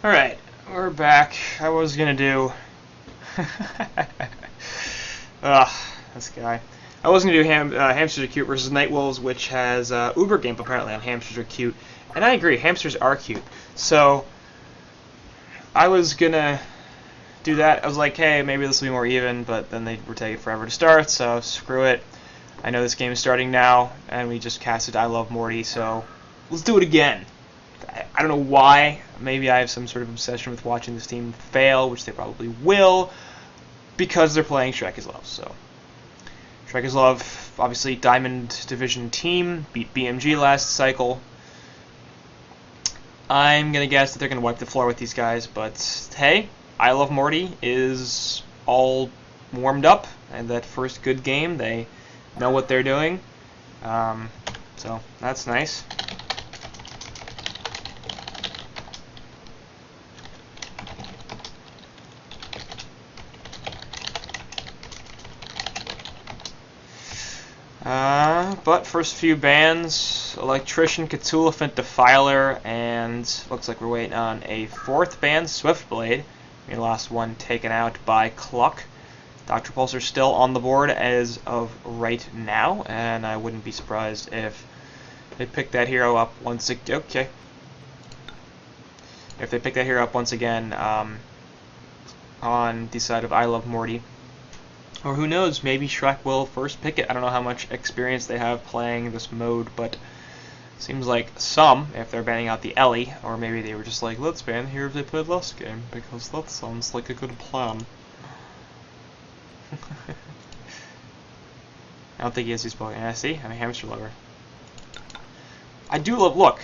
Alright, we're back. I was gonna do... Ugh, this guy. I was gonna do Hamsters Are Cute versus Night Wolves, which has Uber Game apparently on Hamsters Are Cute. And I agree, hamsters are cute. So, I was gonna do that. I was like, hey, maybe this will be more even, but then they were taking forever to start, so screw it. I know this game is starting now, and we just casted I Love Morty, so let's do it again. I don't know why. Maybe I have some sort of obsession with watching this team fail, which they probably will, because they're playing Shrek is Love. So, Shrek is Love, obviously Diamond Division team, beat BMG last cycle. I'm gonna guess that they're gonna wipe the floor with these guys, but hey, I Love Morty is all warmed up, and that first good game, they know what they're doing. So that's nice. But first few bans, Electrician, Cthulhuphant, Defiler, and looks like we're waiting on a fourth ban, Swiftblade. We lost one taken out by Cluck. Dr. Pulsar still on the board as of right now, and I wouldn't be surprised if they pick that hero up once again. Okay. If they pick that hero up once again on the side of I Love Morty. Or who knows, maybe Shrek will first pick it. I don't know how much experience they have playing this mode, but seems like some, if they're banning out the Ellie, or maybe they were just like, let's ban the heroes they played last game, because that sounds like a good plan. I don't think he has these Pokemon. Yeah, see? I'm a hamster lover. I do love, look.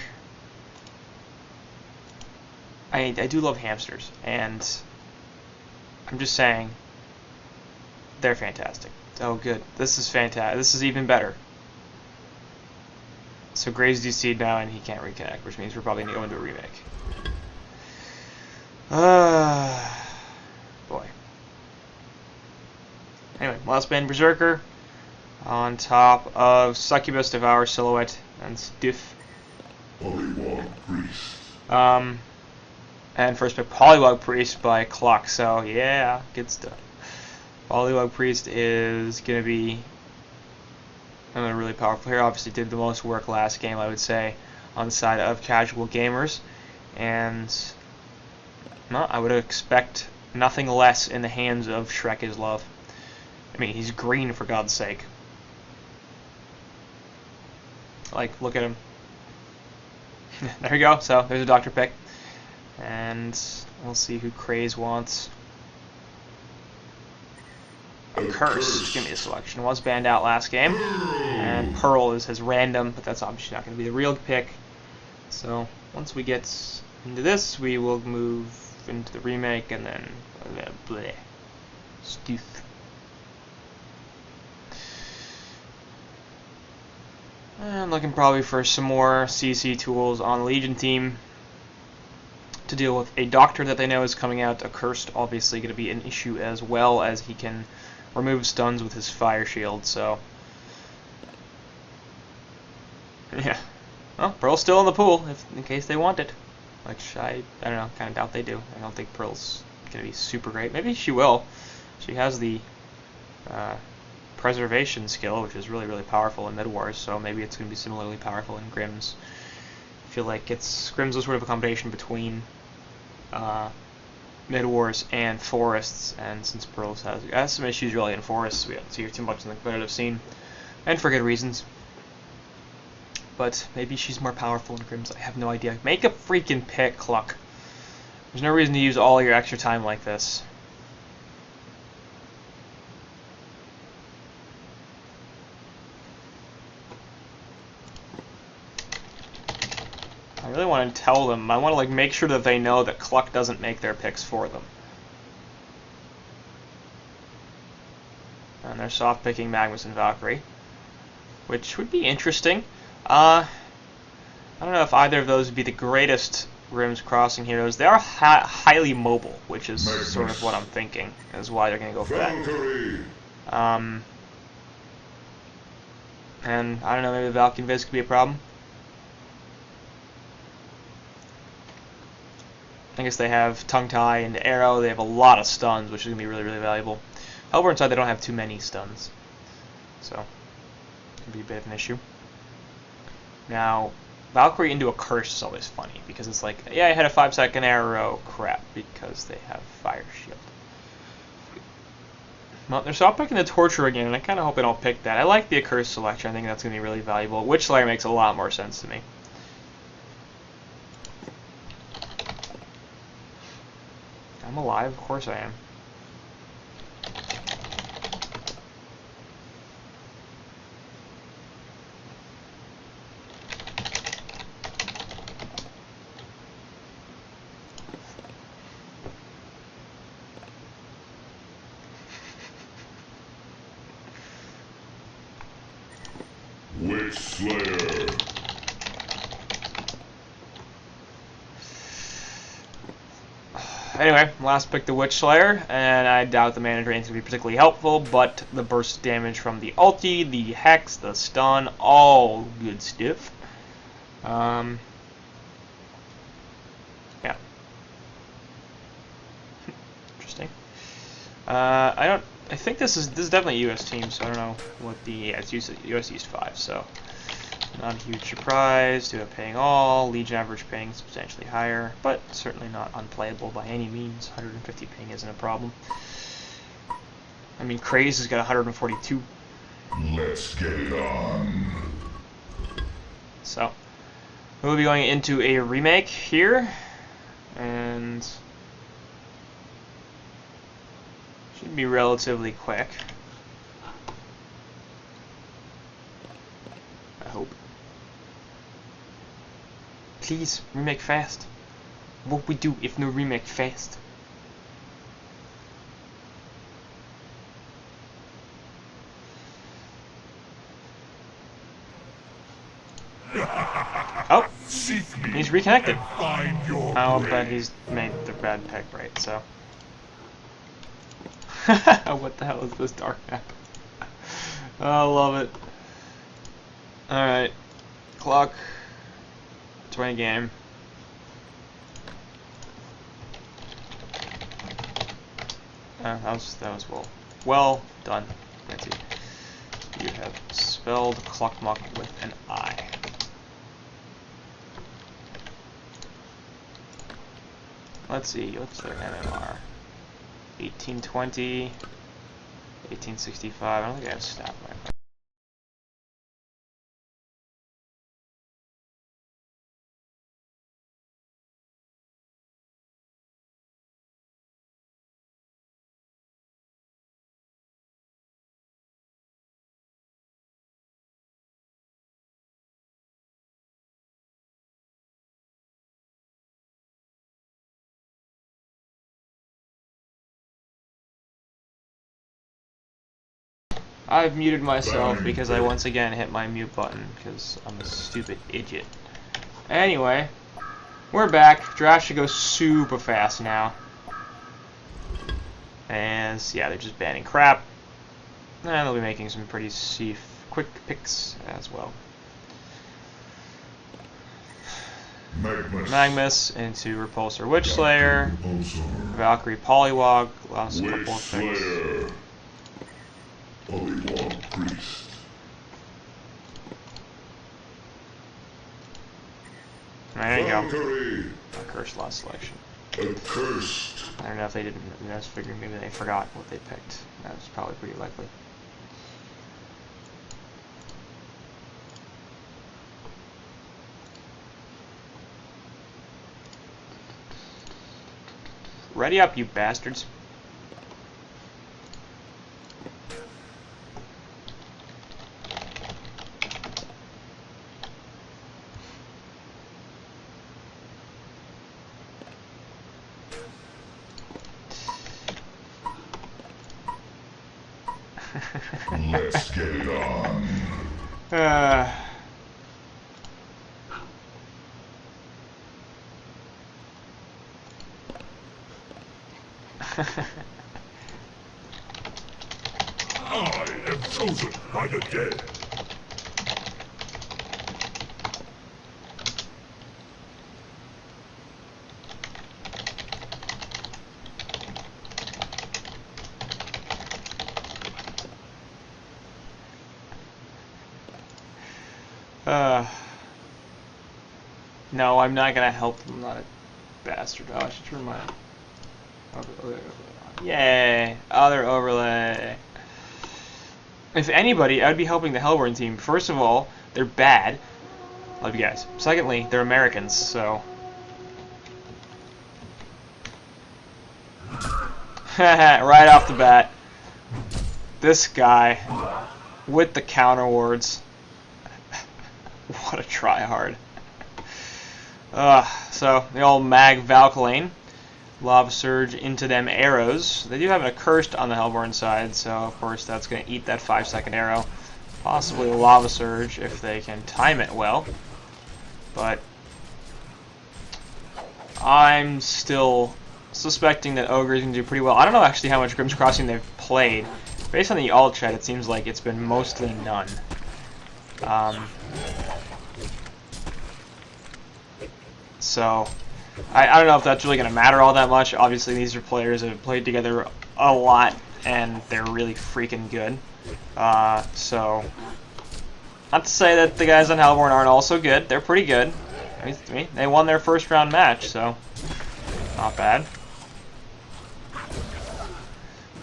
I do love hamsters, and I'm just saying, they're fantastic. Oh, good. This is fantastic. This is even better. So Graves DC'd now, and he can't reconnect, which means we're probably going to go into a remake. Boy. Anyway, last ban Berserker on top of Succubus, Devour, Silhouette, and Stiff. Polywog Priest. And first pick Polywog Priest by Clock. So yeah, good stuff. Polywog Priest is going to be a really powerful hero. Obviously did the most work last game, I would say, on the side of casual gamers. And well, I would expect nothing less in the hands of Shrek is Love. I mean, he's green, for God's sake. Like, look at him. There you go. So, there's a doctor pick. And we'll see who Craze wants. Curse, give me a selection. Was banned out last game, and Pearl is his random, but that's obviously not going to be the real pick. So once we get into this, we will move into the remake, and then bleh, Stooth. And looking probably for some more CC tools on the Legion team to deal with a doctor that they know is coming out. Accursed, obviously going to be an issue, as well as he can remove stuns with his fire shield, so yeah. Well, Pearl's still in the pool, in case they want it. Which I don't know, kind of doubt they do. I don't think Pearl's gonna be super great. Maybe she will. She has the preservation skill, which is really, really powerful in Mid Wars, so maybe it's gonna be similarly powerful in Grimm's. I feel like Grimm's is sort of a combination between Mid-Wars and Forests, and since Pearls has some issues really in Forests, we don't see her too much in the competitive scene, and for good reasons. But maybe she's more powerful in Grimm's, I have no idea. Make a freaking pick, Cluck. There's no reason to use all your extra time like this. I really want to tell them. I want to like make sure that they know that Cluck doesn't make their picks for them. And they're soft picking Magnus and Valkyrie, which would be interesting. I don't know if either of those would be the greatest Grimm's Crossing heroes. They are highly mobile, which is sort of what I'm thinking, is why they're going to go for that. And I don't know, maybe the Valk and Viz could be a problem. I guess they have tongue tie and arrow. They have a lot of stuns, which is going to be really, really valuable. However, inside they don't have too many stuns. So, it can be a bit of an issue. Now, Valkyrie into a curse is always funny, because it's like, yeah, I had a 5-second arrow. Crap, because they have fire shield. Well, they're still picking the Torture again, and I kind of hope they don't pick that. I like the Accursed selection. I think that's going to be really valuable. Witch Slayer makes a lot more sense to me. I'm alive? Of course I am. Witch Slayer. Anyway, last pick the Witch Slayer, and I doubt the mana drain is going to be particularly helpful, but the burst damage from the ulti, the hex, the stun, all good stuff. Yeah. Interesting. I think this is definitely a US team, so I don't know what the it's US East 5, so not a huge surprise. Do have paying all, Legion average ping substantially higher, but certainly not unplayable by any means. 150 ping isn't a problem. I mean, Craze has got 142. Let's get it on. So we'll be going into a remake here, and should be relatively quick. I hope. Please, remake fast. What we do if no remake fast? Oh, he's reconnected. I'll bet he's made the bad pick, right, so. What the hell is this dark map? Oh, I love it. Alright. Clock. 20 game. That was well done, Nancy. You have spelled Cluckmuck with an I. Let's see, what's their MMR? 1820, 1865. I don't think I have stat right. I've muted myself because I once again hit my mute button because I'm a stupid idiot. Anyway, we're back. Draft should go super fast now. And yeah, they're just banning crap. And they'll be making some pretty safe, quick picks as well. Magmus into Repulsor Witch Slayer. Valkyrie Polywog. Lost a couple of things. Polywog Priest. There you go. Valkyrie. Accursed last selection. Accursed. I don't know if they didn't. I was figuring maybe they forgot what they picked. That was probably pretty likely. Ready up, you bastards. Let's get it on. I am chosen by the dead. No, I'm not gonna help them. I'm not a bastard. Oh, I should turn my overlay. Yay! Other overlay. If anybody, I'd be helping the Hellborn team. First of all, they're bad. Love you guys. Secondly, they're Americans, so. Right off the bat, this guy with the counter wards. What a tryhard. So the old Mag Valkyrie, Lava Surge into them arrows. They do have an accursed on the Hellborn side, so of course that's going to eat that 5-second arrow. Possibly Lava Surge if they can time it well. But I'm still suspecting that Ogre is going to do pretty well. I don't know actually how much Grimm's Crossing they've played. Based on the alt chat, it seems like it's been mostly none. So, I don't know if that's really going to matter all that much. Obviously, these are players that have played together a lot, and they're really freaking good. So, not to say that the guys on Hellborn aren't also good. They're pretty good. I mean, they won their first round match, so not bad.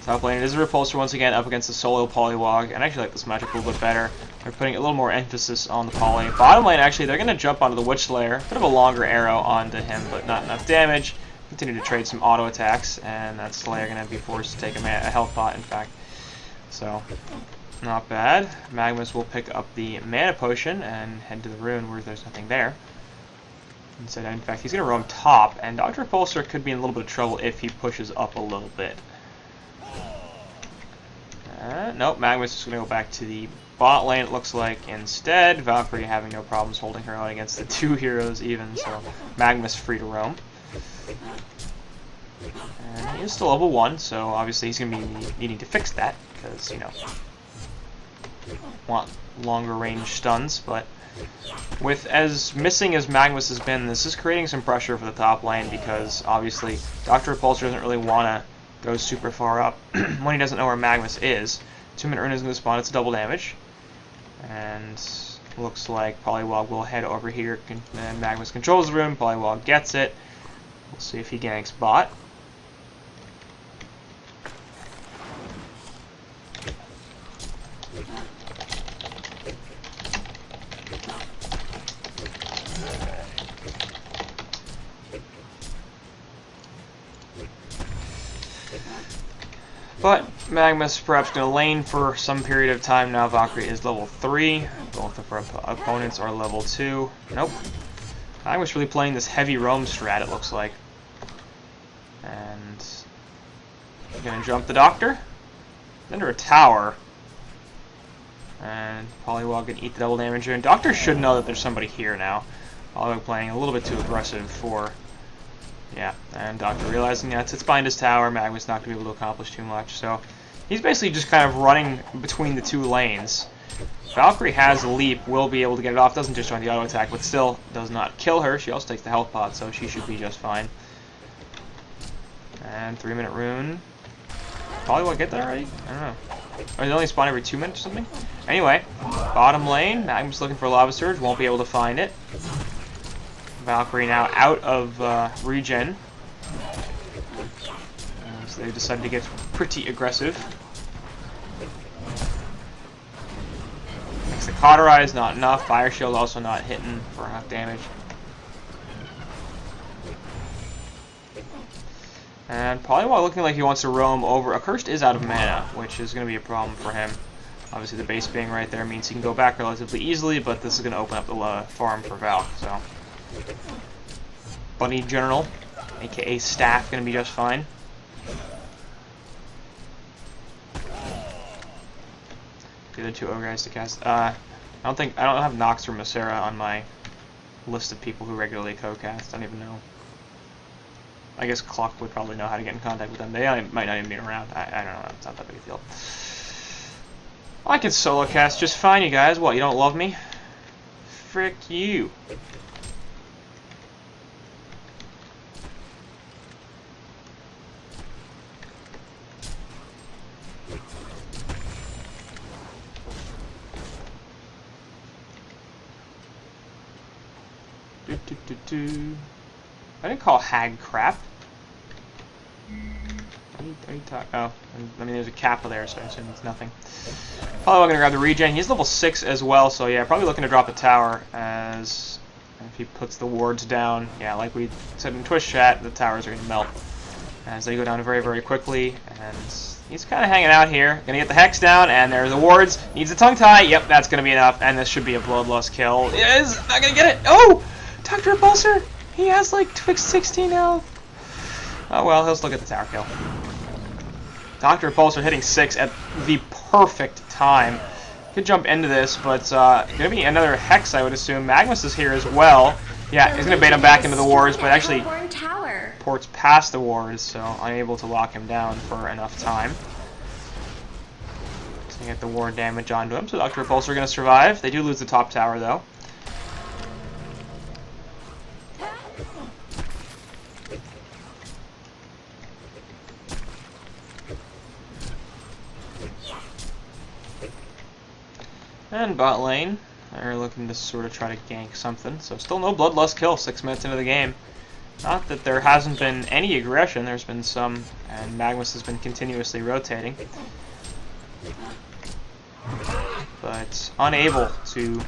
Top lane, it is a Repulsor once again up against the solo Polywog, and I actually like this matchup a little bit better. They're putting a little more emphasis on the Poly. Bottom lane, actually, they're going to jump onto the Witch Slayer. Bit of a longer arrow onto him, but not enough damage. Continue to trade some auto attacks, and that Slayer going to be forced to take a health pot, in fact. So, not bad. Magnus will pick up the Mana Potion and head to the Rune where there's nothing there. Instead, in fact, he's going to roam top, and Dr. Repulsor could be in a little bit of trouble if he pushes up a little bit. Nope, Magnus is going to go back to the bot lane, it looks like, instead. Valkyrie having no problems holding her own against the two heroes even, so Magnus free to roam. And he is still level 1, so obviously he's going to be needing to fix that, because, you know, want longer range stuns, but with as missing as Magnus has been, this is creating some pressure for the top lane, because obviously Dr. Repulsor doesn't really want to go super far up when he doesn't know where Magnus is. 2-minute rune is going to spawn, it's double damage. And looks like Polywog will head over here, and Magnus controls the rune, Polywog gets it. We'll see if he ganks bot. But Magnus perhaps going to lane for some period of time now. Valkyrie is level 3. Both of our opponents are level 2. Nope. Magnus really playing this heavy roam strat, it looks like. And going to jump the Doctor. Under a tower. And Polywog can eat the double damage here. And Doctor should know that there's somebody here now. Polywog playing a little bit too aggressive for... Yeah, and Doctor realizing that it's behind his tower, Magnus not going to be able to accomplish too much, so he's basically just kind of running between the two lanes. Valkyrie has a leap, will be able to get it off, doesn't just join the auto attack, but still does not kill her. She also takes the health pot, so she should be just fine. And 3-minute rune. Probably won't get that already? I don't know. Or they only spawn every 2 minutes or something? Anyway, bottom lane, Magnus looking for a Lava Surge, won't be able to find it. Valkyrie now out of regen. So they've decided to get pretty aggressive. Makes the Cauterize, not enough. Fire Shield also not hitting for enough damage. And Polywog looking like he wants to roam over. Accursed is out of mana, which is going to be a problem for him. Obviously the base being right there means he can go back relatively easily, but this is going to open up the farm for Val, so... Bunny General, aka Staff, gonna be just fine. The other two ogre guys to cast. I don't have Nox or Macera on my list of people who regularly co-cast. I don't even know. I guess Clock would probably know how to get in contact with them. They might not even be around. I don't know. It's not that big a deal. I can solo cast just fine, you guys. What? You don't love me? Frick you. I didn't call hag crap. Are you talking? Oh, I mean, there's a kappa there, so I assume it's nothing. Probably gonna grab the regen. He's level 6 as well, so yeah, probably looking to drop a tower as if he puts the wards down. Yeah, like we said in Twitch chat, the towers are gonna melt as they go down very, very quickly. And he's kind of hanging out here. Gonna get the hex down, and there's the wards. Needs a tongue tie. Yep, that's gonna be enough, and this should be a bloodlust kill. It is not gonna get it. Oh, Dr. Repulsor. He has like 16 health. Oh well, he'll still get the tower kill. Dr. Repulsor hitting 6 at the perfect time. Could jump into this, but gonna be another hex, I would assume. Magnus is here as well. Yeah, he's gonna bait him back into the wards, but actually ports past the wards, so unable to lock him down for enough time. So you get the ward damage onto him, so Dr. Repulsor gonna survive. They do lose the top tower though. And bot lane, they're looking to sort of try to gank something. So still no bloodlust kill 6 minutes into the game. Not that there hasn't been any aggression, there's been some, and Magnus has been continuously rotating. But unable to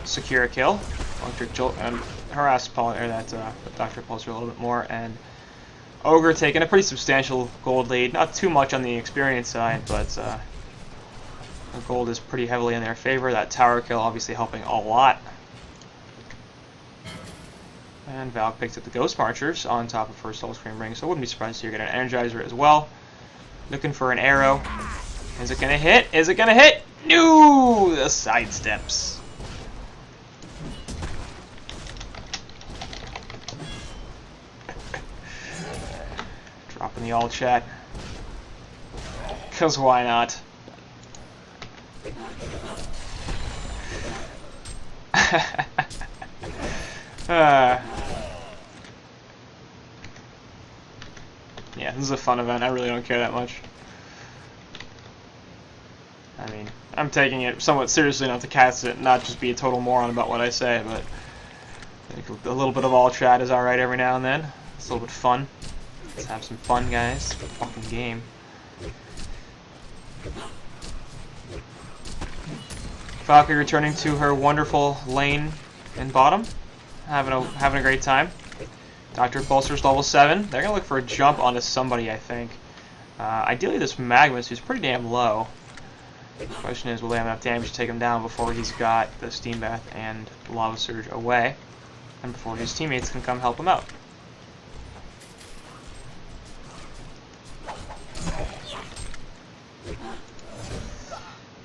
secure a kill. Electric Jolt and harass Dr. Repulsor a little bit more, and Ogre taking a pretty substantial gold lead. Not too much on the experience side, but the gold is pretty heavily in their favor. That tower kill obviously helping a lot. And Valk picks up the Ghost Marchers on top of her Soul Scream Ring, so I wouldn't be surprised to see her get an Energizer as well. Looking for an arrow. Is it gonna hit? Is it gonna hit? No! The sidesteps. Dropping the all chat. Cause why not? Yeah, this is a fun event. I really don't care that much. I mean, I'm taking it somewhat seriously enough to cast it, not just be a total moron about what I say, but I think a little bit of all chat is alright every now and then. It's a little bit fun. Let's have some fun, guys. It's a fucking game. Valkyrie returning to her wonderful lane in bottom, having a great time. Dr. Repulsor's level 7. They're gonna look for a jump onto somebody, I think. Ideally, this Magnus, who's pretty damn low. The question is, will they have enough damage to take him down before he's got the Steam Bath and Lava Surge away, and before his teammates can come help him out?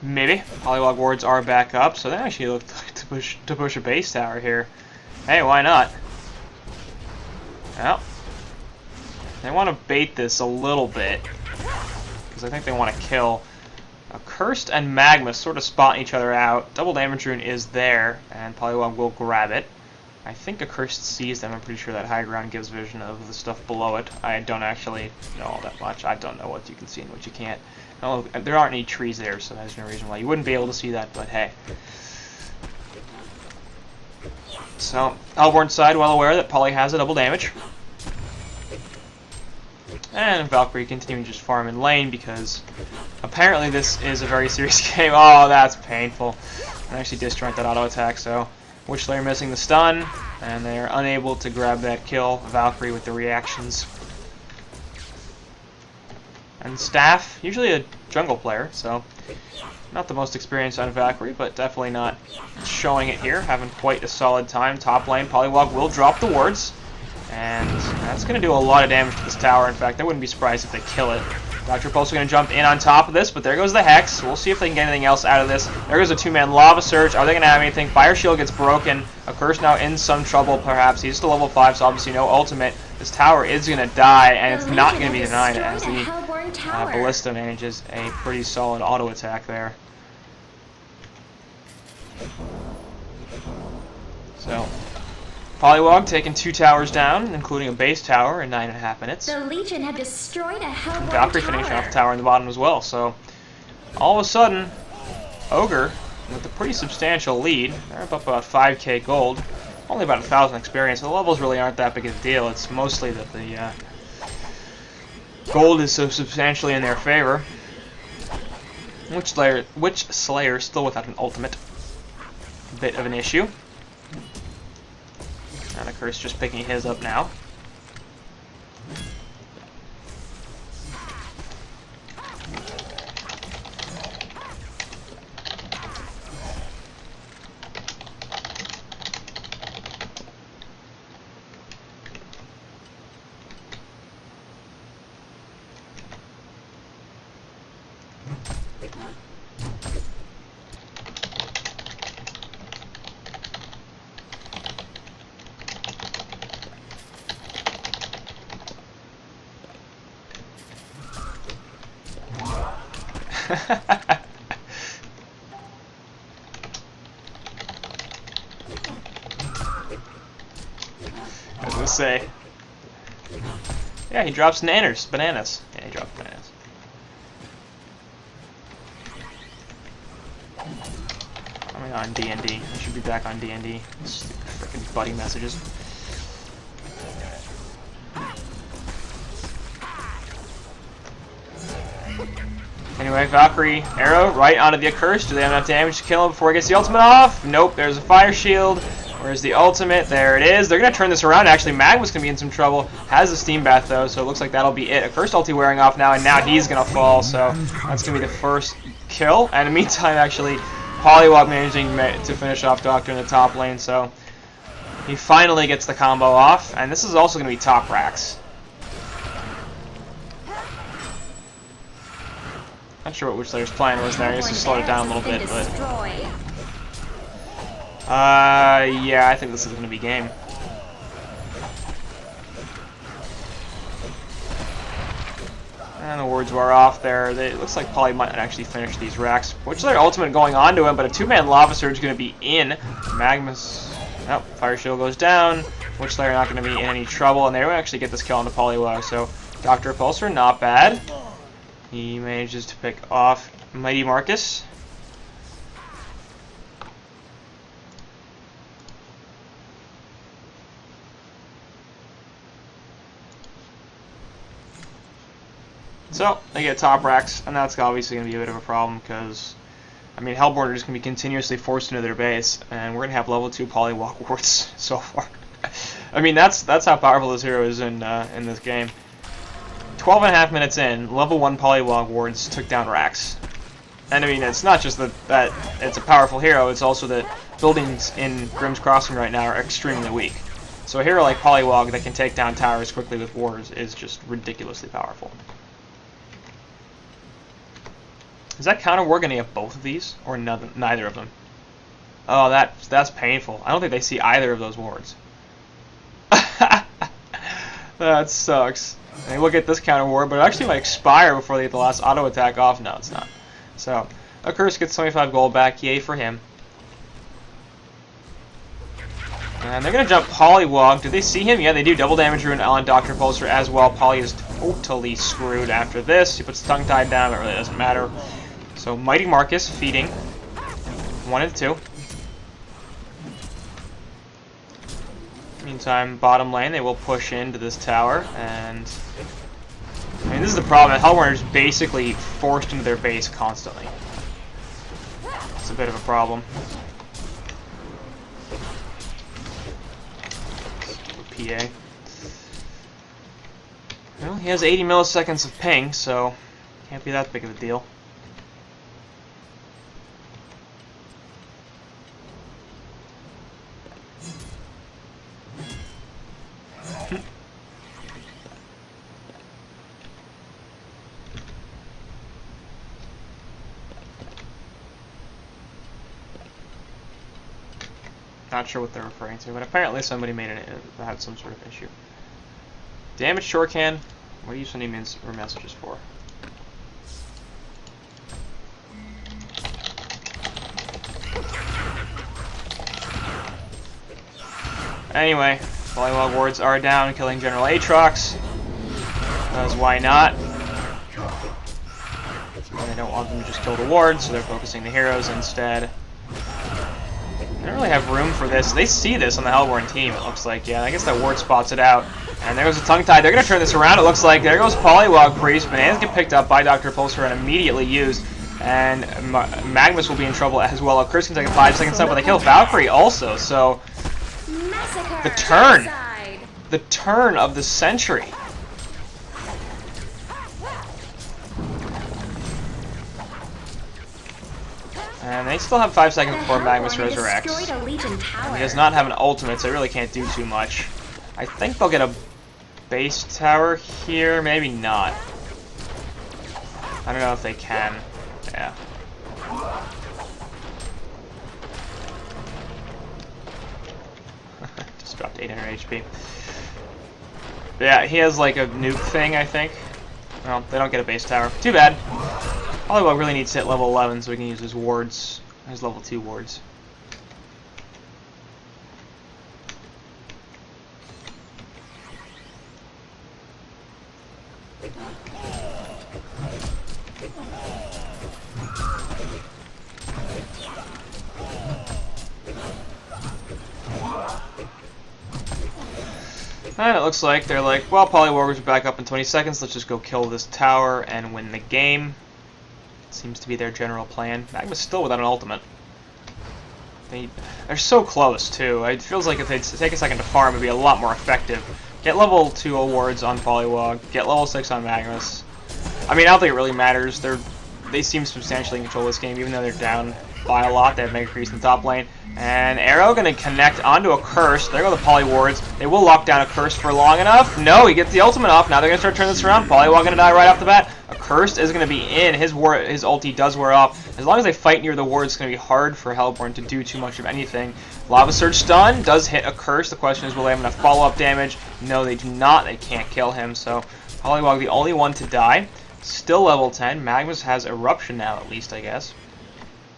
Maybe. Polywog wards are back up, so they actually look to push a base tower here. Hey, why not? Well, they want to bait this a little bit, because I think they want to kill. Cursed and Magma sort of spotting each other out. Double damage rune is there, and Polywog will grab it. I think Accursed sees them. I'm pretty sure that high ground gives vision of the stuff below it. I don't actually know all that much. I don't know what you can see and what you can't. No, there aren't any trees there, so there's no reason why you wouldn't be able to see that, but hey. So, Hellborn side well aware that Poly has a double damage. And Valkyrie continuing to just farm in lane because apparently this is a very serious game. Oh, that's painful. I actually disjoint that auto attack, so Witchslayer missing the stun, and they're unable to grab that kill. Valkyrie with the reactions. And Staff, usually a jungle player, so not the most experienced on Valkyrie, but definitely not showing it here. Having quite a solid time. Top lane, Polywog will drop the wards, and that's going to do a lot of damage to this tower. In fact, I wouldn't be surprised if they kill it. Dr. Pulse is going to jump in on top of this, but there goes the Hex. We'll see if they can get anything else out of this. There goes a two-man Lava Surge. Are they going to have anything? Fire Shield gets broken. Accursed now in some trouble, perhaps. He's still level 5, so obviously no ultimate. This tower is going to die, and it's not going to be denied as the Ballista manages a pretty solid auto attack there. So, Polywog taking 2 towers down, including a base tower in 9.5 minutes. The Legion have destroyed a Hellborn Valkyrie finishing off the tower in the bottom as well. So, all of a sudden, Ogre with a pretty substantial lead. They're up about 5k gold. only about 1,000 experience. The levels really aren't that big of a deal. It's mostly that the gold is so substantially in their favor. Which Slayer still without an ultimate. Bit of an issue. And the Curse just picking his up now. I was gonna say. Yeah, he drops bananas. Yeah, he drops bananas. Coming on D&D. I should be back on D&D. Stupid frickin' buddy messages. Anyway, Valkyrie arrow right onto the Accursed. Do they have enough damage to kill him before he gets the ultimate off? Nope, there's a fire shield. Where's the ultimate? There it is. They're going to turn this around. Actually, Magma's going to be in some trouble. Has the steam bath, though, so it looks like that'll be it. Accursed ulti wearing off now, and now he's going to fall, so that's going to be the first kill. And in the meantime, actually, Poliwag managing to finish off Doctor in the top lane, so he finally gets the combo off. And this is also going to be top racks. Not sure what Witchlayer's plan was there. I guess he slowed it down a little bit, but yeah, I think this is going to be game. And the wards were off there. It looks like Poly might not actually finish these racks. Witchlayer ultimate going on to him, but a two-man Lava Surge is going to be in. Magma's... Oh, Fire Shield goes down. Witchlayer not going to be in any trouble, and they will actually get this kill on the Poliwag. So, Dr. Repulsor, not bad. He manages to pick off Mighty Marcus. So, they get top racks, and that's obviously going to be a bit of a problem, because, I mean, Hellborn are just going to be continuously forced into their base, and we're going to have level 2 Polywalk wards so far. I mean, that's how powerful this hero is in this game. 12.5 minutes in, level 1 Polywog wards took down racks. And I mean, it's not just that it's a powerful hero, it's also that buildings in Grimm's Crossing right now are extremely weak. So a hero like Polywog that can take down towers quickly with wards is just ridiculously powerful. Is that counter war going to get both of these? Or neither of them? Oh, that's painful. I don't think they see either of those wards. That sucks. And look at this counter ward, but it actually might expire before they get the last auto attack off. No, it's not. So, Accursed gets 25 gold back. Yay for him. And they're going to jump Poliwag. Do they see him? Yeah, they do. Double damage rune on Dr. Pulsar as well. Poly is totally screwed after this. He puts the tongue-tied down. It really doesn't matter. So, Mighty Marcus feeding. 1 and 2. Meantime, bottom lane, they will push into this tower, and I mean, this is the problem. Hellborn is basically forced into their base constantly. It's a bit of a problem. PA. Well, he has 80 milliseconds of ping, so can't be that big of a deal. Not sure what they're referring to, but apparently somebody made had some sort of issue. Damage Shorecan. What are you sending me messages for? Anyway, Polywog wards are down, killing General Aatrox. Because why not? And they don't want them to just kill the wards, so they're focusing the heroes instead. don't really have room for this. They see this on the Hellborn team, it looks like. Yeah, I guess that ward spots it out. And there goes the tongue tie. They're going to turn this around, it looks like. There goes Polywog Priest. Bananas get picked up by Dr. Pulsar and immediately used. And Magnus will be in trouble as well. Curse can take a 5-second step, but they kill Valkyrie also. So, the turn. The turn of the century. And they still have 5 seconds before Magnus resurrects. And he does not have an ultimate, so he really can't do too much. I think they'll get a base tower here, maybe not. I don't know if they can. Yeah. Just dropped 800 HP. But yeah, he has like a nuke thing, I think. Well, they don't get a base tower. Too bad. Polywog really needs to hit level 11 so we can use his wards, his level 2 wards. And it looks like they're like, well, Polywogers are back up in 20 seconds, let's just go kill this tower and win the game. Seems to be their general plan. Magma's still without an ultimate. They're so close, too. It feels like if they take a second to farm, it'd be a lot more effective. Get level 2 awards on Polywog, get level 6 on Magnus. I mean, I don't think it really matters. They seem substantially in control of this game, even though they're down by a lot. They have Mega Priest in the top lane. And Arrow going to connect onto a Curse. There go the Poly Wards. They will lock down a Curse for long enough. No, he gets the ultimate off. Now they're going to start turning this around. Polywog going to die right off the bat. A Cursed is going to be in. His ulti does wear off. As long as they fight near the ward, it's going to be hard for Hellborn to do too much of anything. Lava Surge stun does hit a Curse. The question is, will they have enough follow-up damage? No, they do not. They can't kill him. So Polywog, the only one to die. Still level 10. Magnus has Eruption now, at least, I guess.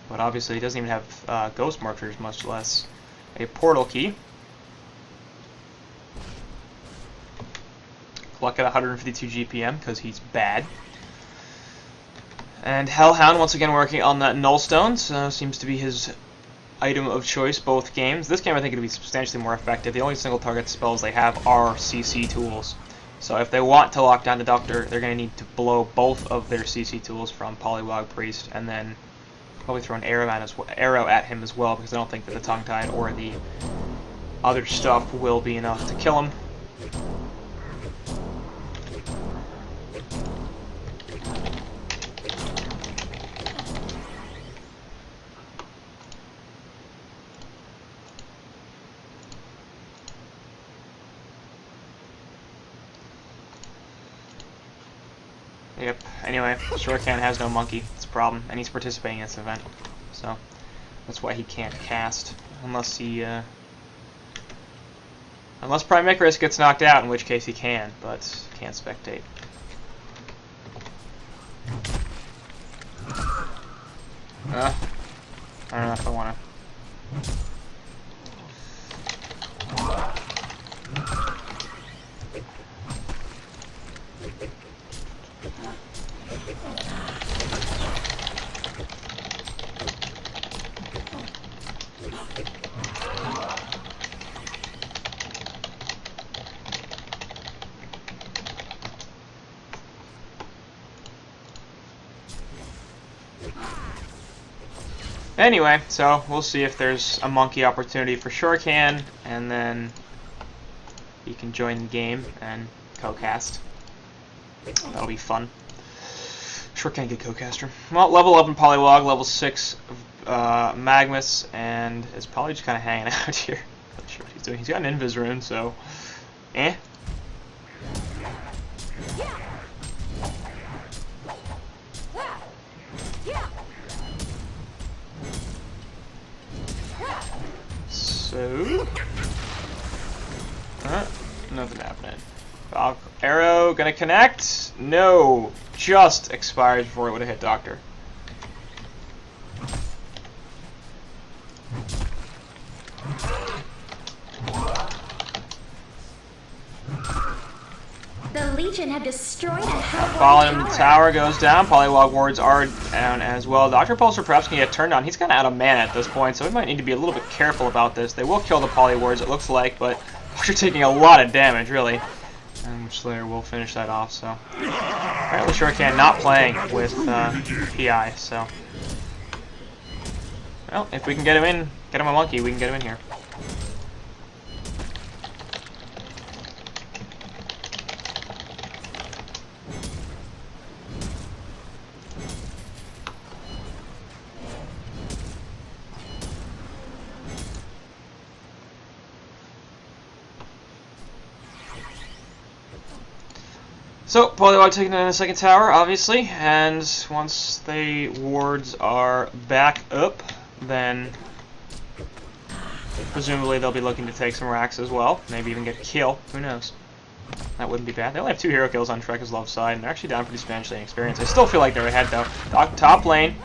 But obviously he doesn't even have Ghost Marchers, much less a Portal Key. Luck at 152 GPM, because he's bad. And Hellhound, once again working on that Nullstone, so seems to be his item of choice both games. This game I think it'll be substantially more effective. The only single target spells they have are CC tools. So if they want to lock down the Doctor, they're going to need to blow both of their CC tools from Polywog Priest, and then probably throw an arrow at him as well, because I don't think that the Tongue Tie or the other stuff will be enough to kill him. Yep. Anyway, Shrek has no monkey. It's a problem, and he's participating in this event, so that's why he can't cast unless he unless Prime Icarus gets knocked out, in which case he can, but can't spectate. I don't know if I want to. Anyway, so we'll see if there's a monkey opportunity for Shuriken, and then he can join the game and co-cast. That'll be fun. Shuriken get co-caster. Well, level 11 Polywog, level 6 Magnus, and is probably just kind of hanging out here. Not sure what he's doing. He's got an Invis rune, so eh. So, nothing happening. Arrow gonna connect? No, just expires before it would have hit Doctor. The Legion have destroyed a Hellborn Fallen tower. tower goes down. Polywog wards are down as well. Dr. Pulsar perhaps can get turned on. He's kind of out of mana at this point, so we might need to be a little bit careful about this. They will kill the poly wards, it looks like, but you're taking a lot of damage, really. And Slayer will finish that off, so. Apparently Shuriken not playing with PI, so. Well, if we can get him in, get him a monkey, we can get him in here. So, Polywog taking down the second tower, obviously, and once the wards are back up, then presumably they'll be looking to take some racks as well, maybe even get a kill, who knows. That wouldn't be bad. They only have 2 hero kills on Shrek's love side, and they're actually down pretty substantially in experience. I still feel like they're ahead, though. Top lane,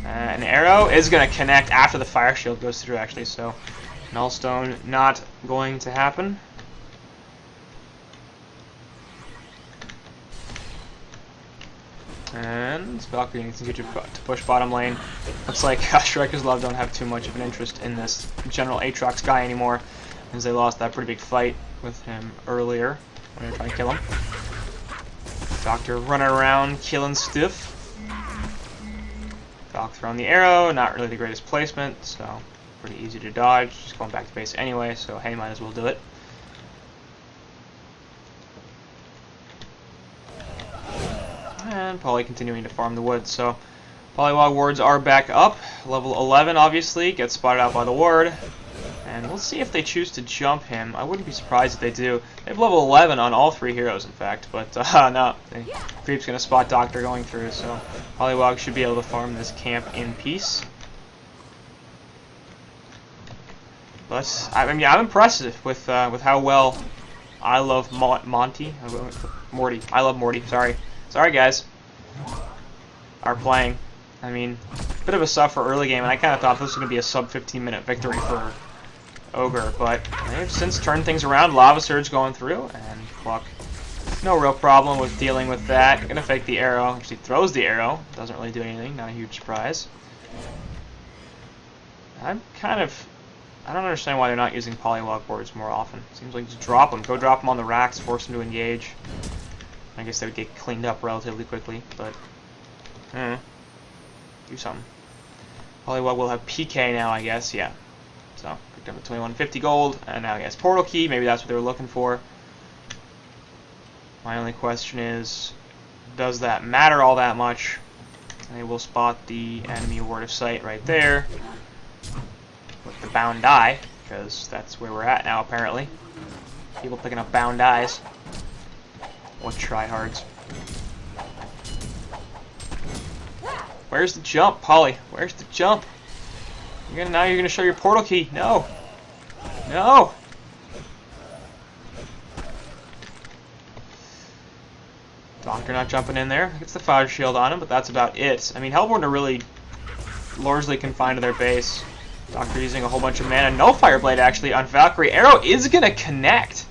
an arrow is going to connect after the fire shield goes through, actually, so Nullstone not going to happen. And Valkyrie needs to get to push bottom lane. Looks like Shrek's Love don't have too much of an interest in this General Aatrox guy anymore, as they lost that pretty big fight with him earlier when they were trying to kill him. Doctor running around killing stuff. Valk throwing the arrow, not really the greatest placement, so pretty easy to dodge. Just going back to base anyway, so hey, might as well do it. And Poly continuing to farm the woods. So Polywog wards are back up. Level 11 obviously gets spotted out by the ward. And we'll see if they choose to jump him. I wouldn't be surprised if they do. They have level 11 on all 3 heroes in fact. But no, Creep's going to spot Doctor going through. So Polywog should be able to farm this camp in peace. But I mean, I'm impressed with how well I love Monty. Morty. I love Morty, sorry. Sorry guys, are playing. I mean, bit of a suffer early game, and I kind of thought this was going to be a sub 15-minute victory for Ogre, but they've since turned things around. Lava Surge going through, and Cluck, no real problem with dealing with that. Gonna fake the arrow. Actually throws the arrow. Doesn't really do anything. Not a huge surprise. I don't understand why they're not using Polywog boards more often. Seems like just drop them. Go drop them on the racks, force them to engage. I guess they would get cleaned up relatively quickly, but do something. Polywog will have PK now, I guess, yeah. So, picked up a 2150 gold, and now he has Portal Key, maybe that's what they were looking for. My only question is, does that matter all that much? They will spot the enemy ward of sight right there with the bound die, because that's where we're at now, apparently. People picking up bound dies. What tryhards. Where's the jump, Polly? Where's the jump? Now you're gonna show your portal key. No. No. Doctor not jumping in there. Gets the fire shield on him, but that's about it. I mean, Hellborn are really largely confined to their base. Doctor using a whole bunch of mana. No Fireblade actually on Valkyrie. Arrow is gonna connect.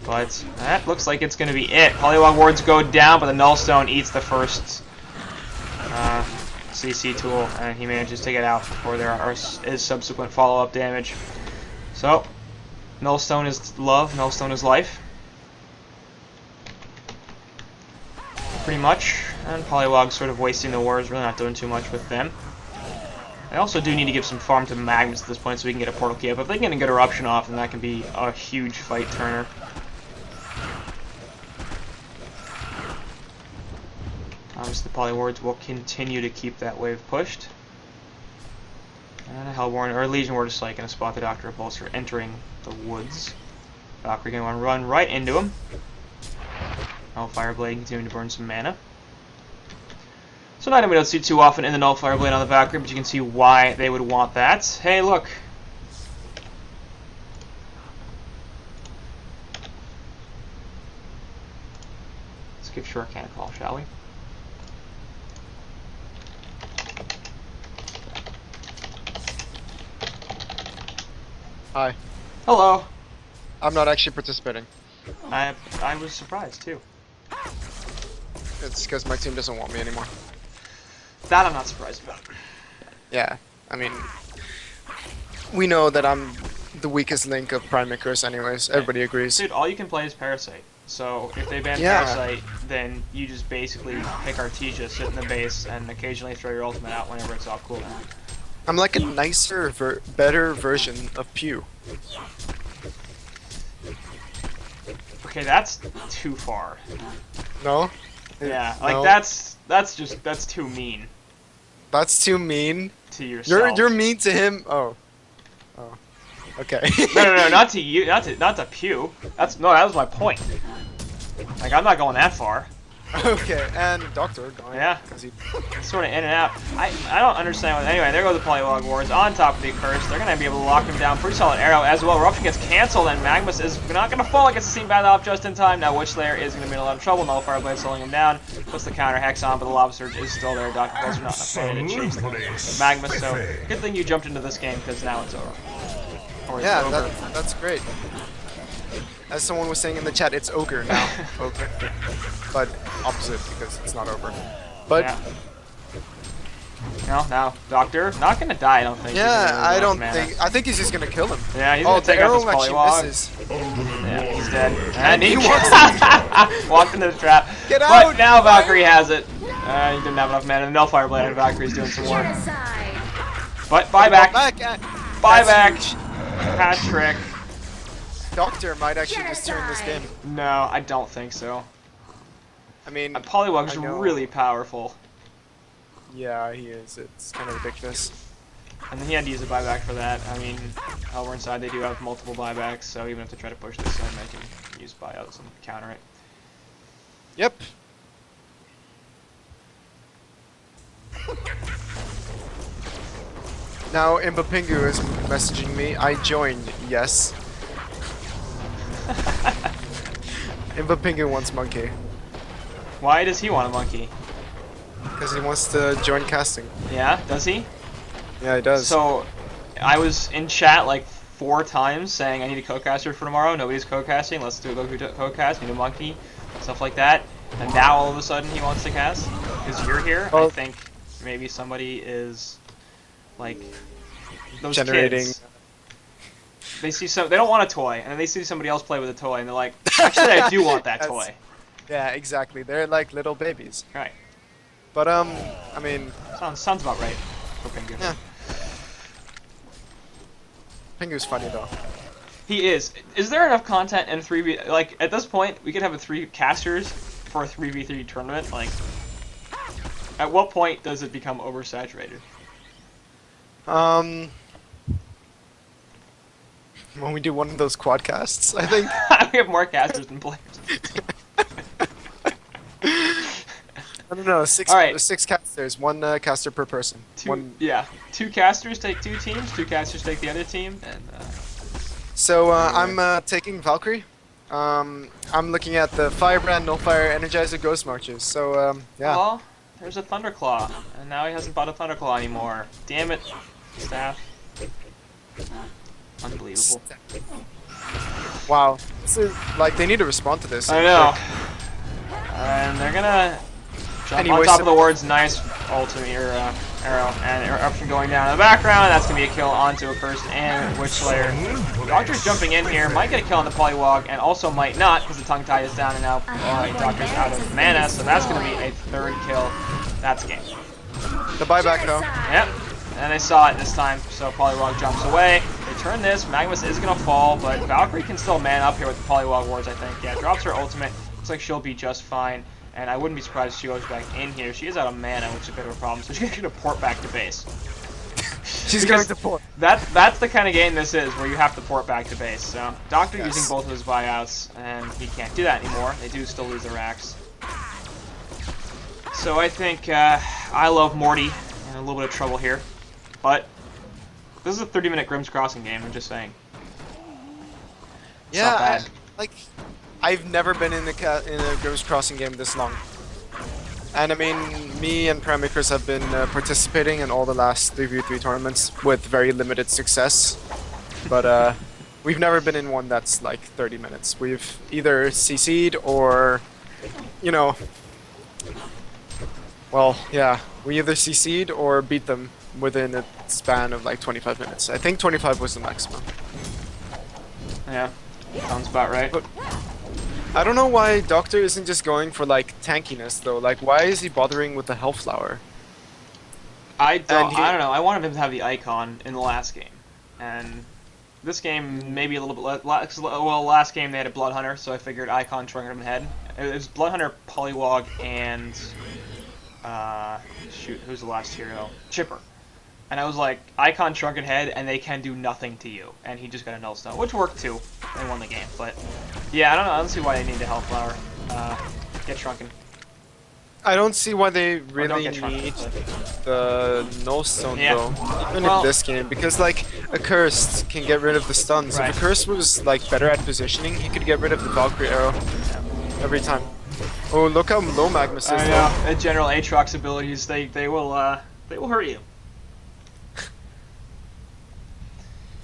But that looks like it's going to be it. Polywog wards go down, but the Nullstone eats the first CC tool, and he manages to get out before there is subsequent follow-up damage. So, Nullstone is love, Nullstone is life. Pretty much. And Polywog sort of wasting the wards, really not doing too much with them. I also do need to give some farm to Magnus at this point so we can get a portal key up. If they can get a good eruption off, then that can be a huge fight turner. Obviously, the Polywards will continue to keep that wave pushed. And a Hellborn, or a Legion Ward is going to spot the Doctor Repulsor entering the woods. Valkyrie going to want to run right into him. Nullfire Blade continuing to burn some mana. So, an item we don't see too often in the Nullfire Blade on the Valkyrie, but you can see why they would want that. Hey, look! Let's give Shuriken a call, shall we? Hi. Hello. I'm not actually participating. I was surprised too. It's because my team doesn't want me anymore. That I'm not surprised about. Yeah, I mean, we know that I'm the weakest link of Prime Icarus anyways. Everybody agrees. Dude, all you can play is Parasite. So if they ban Yeah. Parasite, then you just basically pick Artesia, sit in the base, and occasionally throw your ultimate out whenever it's off cooldown. I'm like a nicer, better version of Pew. Okay, that's too far. No? Yeah, like No. that's too mean That's too mean. to yourself. You're mean to him. Oh. Oh. Okay. No, not to you, not to Pew. That was my point. Like I'm not going that far. Okay, and Doctor going. Yeah. 'Cause he... Sort of in and out. I don't understand what. Anyway, there go the Polywog Wars on top of the curse. They're gonna be able to lock him down. Pretty solid arrow as well. Eruption gets canceled, and Magnus is not gonna fall. Gets the scene battle off just in time. Now Witchlayer is gonna be in a lot of trouble. Nullifier Blade slowing him down. Puts the counter hex on, but the Lava Surge is still there. Dr. Pulse are not afraid to chase the Magnus. So good thing you jumped into this game because now it's over. Or it's Yeah, over. that's great. As someone was saying in the chat, it's ogre now. Ogre. But opposite, because it's not over. But Yeah. No, now Doctor not gonna die. I don't think. He's yeah, gonna I lose don't mana. think. I think he's just gonna kill him. Yeah, he's Oh, gonna the take out arrow this actually Polywog. misses. Yeah, he's dead. And he he walks walked into the trap. Get But out! now Valkyrie has it. He didn't have enough mana. The Nullifier Blade and Valkyrie's doing some work. Genocide. But buyback. and Buyback. that's huge. Hat trick. Doctor might actually just turn this game. No, I don't think so. I mean, Polywog's I know. really powerful. yeah, he is. It's kind of ridiculous. And he had to use a buyback for that. I mean, over inside they do have multiple buybacks, so even if they try to push this in, they can use buyouts and counter it. Yep. Now, Impapingu is messaging me. I joined. Yes. Impapingu wants monkey Why does he want a monkey? because he wants to join casting. Yeah, does he? Yeah, he does. So, I was in chat like 4 times saying I need a co-caster for tomorrow. Nobody's co-casting. Let's do a Goku co-cast. Need a monkey, stuff like that. And now all of a sudden he wants to cast because you're here. I Well- think maybe somebody is like those generating. kids. They see they don't want a toy, and then they see somebody else play with a toy, and they're like, actually, I do want that That's- toy. Yeah, exactly. They're like little babies. Right. But I mean, Sounds about right. For Pingu. yeah. Pingu's funny though. He is. Is there enough content in 3v? Like at this point, we could have a 3 casters for a 3v3 tournament. Like, at what point does it become oversaturated? When we do one of those quadcasts, I think. We have more casters than players. I don't know. Six All right. 6 casters, 1 caster per person. Yeah, 2 casters take 2 teams. 2 casters take the other team, and So I'm taking Valkyrie. I'm looking at the Firebrand, Nullfire, Energizer, Ghost Marches. So yeah. well, there's a Thunderclaw, and now he hasn't bought a Thunderclaw anymore. Damn it, staff. Unbelievable. Wow. So, like they need to respond to this. I know. And they're gonna jump Anyway, on top so- of the words. Nice ultimate arrow and eruption going down in the background. That's gonna be a kill onto a Cursed and Witchlayer. Doctor's jumping in here. Might get a kill on the Polywog, and also might not because the tongue tie is down and now Doctor's out of mana. So that's gonna be a 3rd kill. That's game. The buyback though. Yep. And they saw it this time, so Polywog jumps away. They turn this, Magnus is gonna fall, but Valkyrie can still man up here with the Polywog Wars, I think. Yeah, drops her ultimate. Looks like she'll be just fine. And I wouldn't be surprised if she goes back in here. She is out of mana, which is a bit of a problem, so she's gonna port back to base. She's Because going to port. That's the kind of game this is, where you have to port back to base. So Doctor Yes. using both of his buyouts, and he can't do that anymore. They do still lose their racks. So I think I love Morty in a little bit of trouble here. But this is a 30-minute Grimm's Crossing game, I'm just saying. It's Yeah, not bad. I've never been in a Grimm's Crossing game this long. And I mean, me and Paramikers have been participating in all the last 3v3 tournaments with very limited success. But we've never been in one that's like 30 minutes. We've either CC'd or, you know, well, yeah, we either CC'd or beat them within a span of like 25 minutes. I think 25 was the maximum. Yeah, sounds about right. But I don't know why Doctor isn't just going for like tankiness though. Like, why is he bothering with the health flower? I don't know. I wanted him to have the icon in the last game, and this game maybe a little bit less. Well, last game they had a Blood Hunter, so I figured icon triggered him ahead. It was Blood Hunter, Polywog, and shoot, who's the last hero? Chipper. And I was like, icon shrunken head, and they can do nothing to you. And he just got a null stone, which worked too. They won the game, but yeah, I don't know. I don't see why they need the health flower. Get shrunken. I don't see why they really get shrunken, need but- the null stone Yeah. though, even Well- in this game, because like a cursed can get rid of the stuns. Right. If a curse was like better at positioning, he could get rid of the Valkyrie arrow every time. Oh, look how low Magnus is. I though. know. General Aatrox abilities, they will hurt you.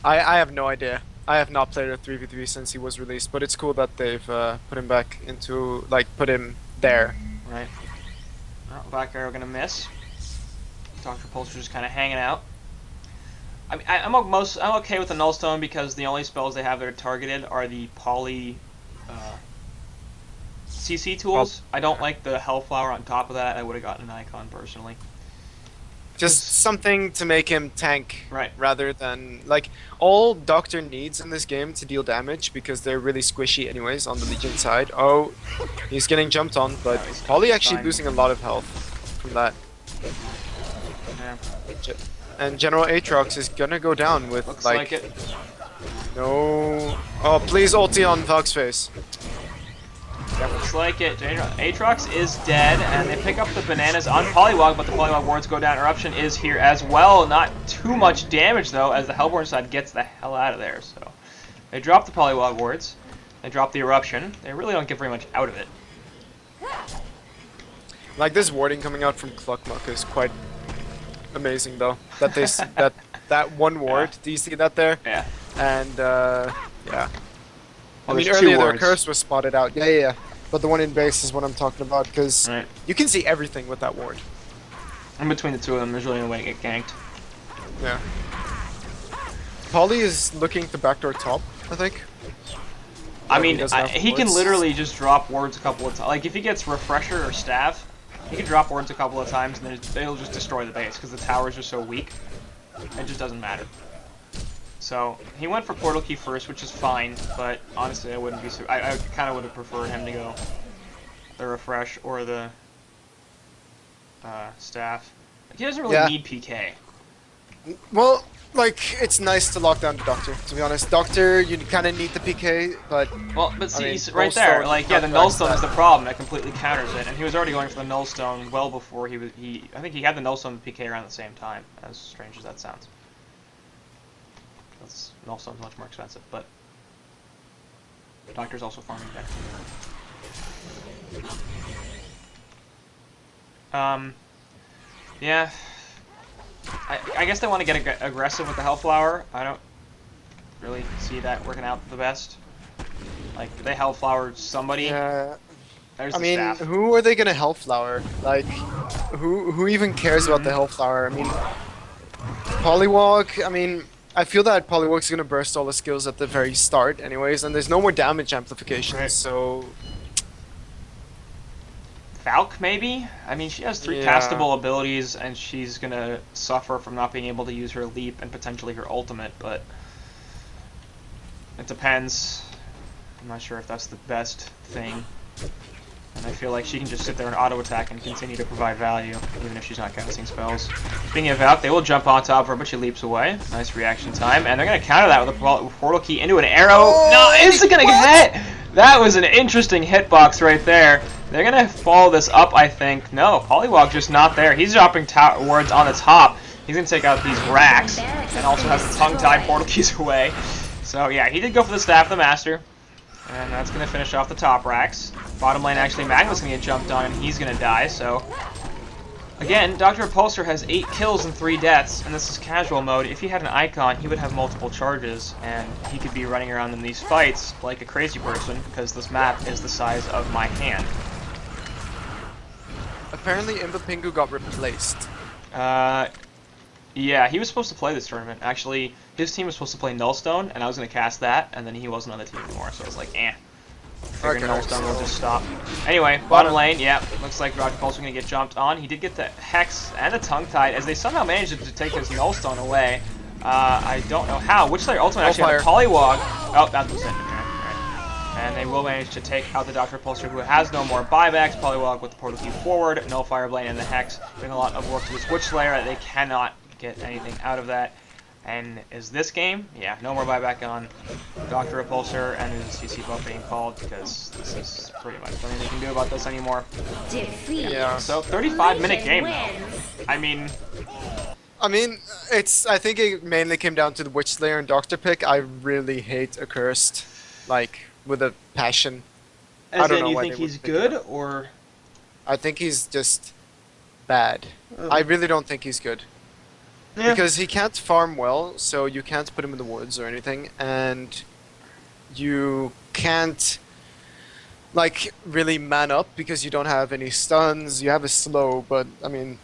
I have no idea. I have not played a 3v3 since he was released, but it's cool that they've put him back into, like, put him there. Right. Oh, back arrow gonna miss. Dr. Pulser just kind of hanging out. I mean, I'm okay with the null stone because the only spells they have that are targeted are the poly CC tools. I don't like the Hellflower on top of that. I would have gotten an icon personally. Just something to make him tank, Right. rather than, like, all Doctor needs in this game to deal damage, because they're really squishy anyways on the Legion side. Oh, he's getting jumped on, but No, he's Polly actually fine. losing a lot of health from that. Yeah. And General Aatrox is gonna go down with, Looks like it. no... Oh, please ulti on Valk's face. Looks like it. Aatrox is dead, and they pick up the bananas on Polywog, but the Polywog wards go down. Eruption is here as well. Not too much damage, though, as the Hellborn side gets the hell out of there. So they drop the Polywog wards. They drop the Eruption. They really don't get very much out of it. Like, this warding coming out from Cluckmuck is quite amazing, though. That they that one ward. Yeah. Do you see that there? Yeah. And yeah. I Well, mean, there's two earlier their wards. curse was spotted out. Yeah. But the one in base is what I'm talking about, because Right. you can see everything with that ward. In between the two of them, there's really no way to get ganked. Yeah. Polly is looking to backdoor top, I think. I He mean, doesn't have he can wards. literally just drop wards a couple of times. Like, if he gets Refresher or Staff, he can drop wards a couple of times, and then they'll just destroy the base, because the towers are so weak. It just doesn't matter. So, he went for Portal Key first, which is fine, but honestly, I wouldn't be I kind of would have preferred him to go the Refresh or the Staff. He doesn't really Yeah. need PK. Well, like, it's nice to lock down the Doctor, to be honest. Doctor, you kind of need the PK, but Well, but see, mean, he's right Nullstone there, like, yeah, the counteracts Nullstone is that. the problem. That completely counters it, and he was already going for the Nullstone well before I think he had the Nullstone and PK around the same time, as strange as that sounds. Because Nullstone's much more expensive, but Doctor's also farming there. Yeah. I guess they want to get aggressive with the Hellflower. I don't really see that working out the best. Like, they Hellflower somebody. yeah. There's I the mean, staff. who are they gonna Hellflower? Like, who even cares about the Hellflower? I mean, Polywog, I mean, I feel that Polywog's gonna burst all the skills at the very start anyways, and there's no more damage amplification, Right. so... Valk, maybe? I mean, she has 3 Yeah. castable abilities, and she's gonna suffer from not being able to use her leap and potentially her ultimate, but it depends. I'm not sure if that's the best thing. And I feel like she can just sit there and auto-attack and continue to provide value, even if she's not casting spells. Speaking of Valk, they will jump on top of her, but she leaps away. Nice reaction time, and they're going to counter that with a portal key into an arrow. No, is it going to get hit? That was an interesting hitbox right there. They're going to follow this up, I think. No, Polywog's just not there. He's dropping wards on the top. He's going to take out these racks, and also has the tongue-tied portal keys away. So yeah, he did go for the Staff of the Master. And that's going to finish off the top racks. Bottom lane, actually, Magnus going to get jumped on, and he's going to die, so... Again, Dr. Repulsor has 8 kills and 3 deaths, and this is casual mode. If he had an icon, he would have multiple charges, and he could be running around in these fights like a crazy person, because this map is the size of my hand. Apparently, Imba Pingu got replaced. Yeah, he was supposed to play this tournament. Actually, his team was supposed to play Nullstone, and I was going to cast that, and then he wasn't on the team anymore, so I was like, eh. Figured Okay, Nullstone will so- just stop. Anyway, bottom lane, yeah, looks like Dr. Repulsor going to get jumped on. He did get the Hex and the Tongue-Tied, as they somehow managed to take his Nullstone away. I don't know how. Which their ultimate actually had a Polywog. Oh, that was it. Right. And they will manage to take out the Dr. Repulsor, who has no more buybacks. Polywog with the Portal Key forward, Nullfire Blade and the Hex, doing a lot of work to this Witch Slayer. They cannot get anything out of that. And is this game? Yeah, no more buyback on Dr. Repulsor, and there's a CC buff being called, because this is pretty much nothing they can do about this anymore. Defeat. Yeah. So, 35-minute Legion game, wins. though. I mean, I think it mainly came down to the Witch Slayer and Doctor pick. I really hate Accursed, like, with a passion. I as don't in know you why think they would he's pick it good, up. or... I think he's just bad. I really don't think he's good. Yeah. Because he can't farm well, so you can't put him in the woods or anything, and you can't, like, really man up because you don't have any stuns. You have a slow, but, I mean,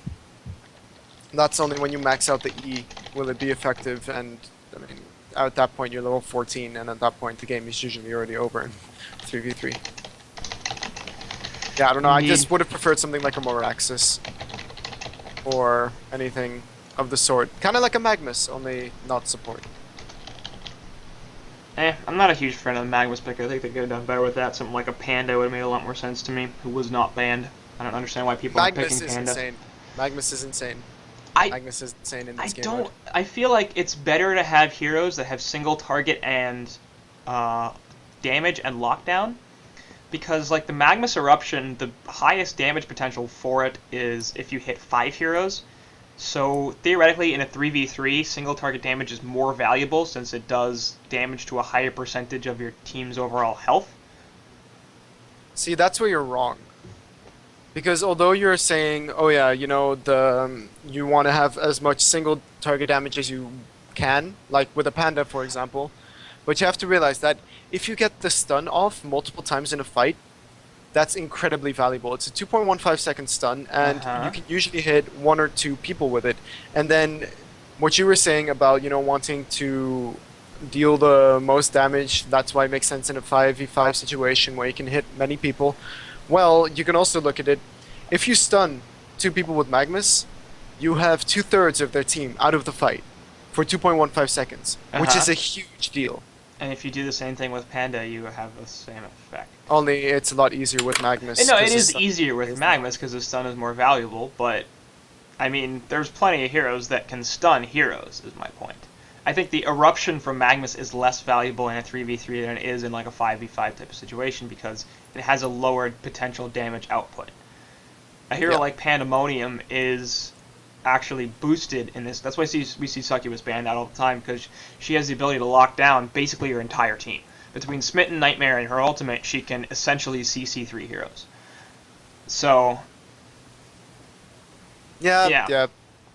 that's only when you max out the E will it be effective, and, I mean, at that point you're level 14, and at that point the game is usually already over in 3v3. Yeah, I don't know, I just would have preferred something like a Moraxis, or anything of the sort. Kind of like a Magnus, only not support. I'm not a huge fan of the Magnus pick. I think they could have done better with that. Something like a Panda would have made a lot more sense to me, who was not banned. I don't understand why people are Magnus picking is Panda. insane. Magnus is insane. I Magnus is insane in I this game. don't. mode. I feel like it's better to have heroes that have single target and damage and lockdown, because like the Magnus Eruption, the highest damage potential for it is if you hit 5 heroes. So theoretically, in a 3v3, single target damage is more valuable since it does damage to a higher percentage of your team's overall health. See, that's where you're wrong. Because although you're saying, oh yeah, you know, you want to have as much single target damage as you can, like with a Panda, for example, but you have to realize that if you get the stun off multiple times in a fight, that's incredibly valuable. It's a 2.15 second stun, and you can usually hit 1 or 2 people with it. And then what you were saying about, you know, wanting to deal the most damage, that's why it makes sense in a 5v5 situation where you can hit many people. Well, you can also look at it. If you stun 2 people with Magnus, you have 2/3 of their team out of the fight for 2.15 seconds, which is a huge deal. And if you do the same thing with Panda, you have the same effect. Only it's a lot easier with Magnus. And no, 'cause it the is stun easier with is Magnus because the stun is more valuable, but I mean, there's plenty of heroes that can stun heroes, is my point. I think the Eruption from Magnus is less valuable in a 3v3 than it is in like a 5v5 type of situation because it has a lowered potential damage output. A hero like Pandemonium is actually boosted in this. That's why we see Succubus banned out all the time, because she has the ability to lock down basically your entire team. Between Smitten, Nightmare, and her ultimate, she can essentially CC 3 heroes. So, yeah,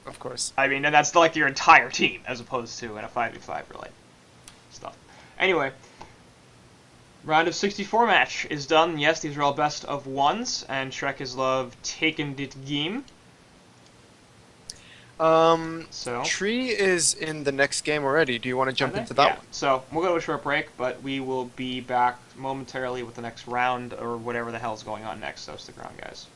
of course. I mean, and that's like your entire team, as opposed to in a 5v5 or like stuff. Anyway, round of 64 match is done. Yes, these are all best of ones, and Shrek is love taken dit game. So Tree is in the next game already. Do you want to jump into that one? So we'll go to a short break, but we will be back momentarily with the next round or whatever the hell's going on next. So stick around, guys.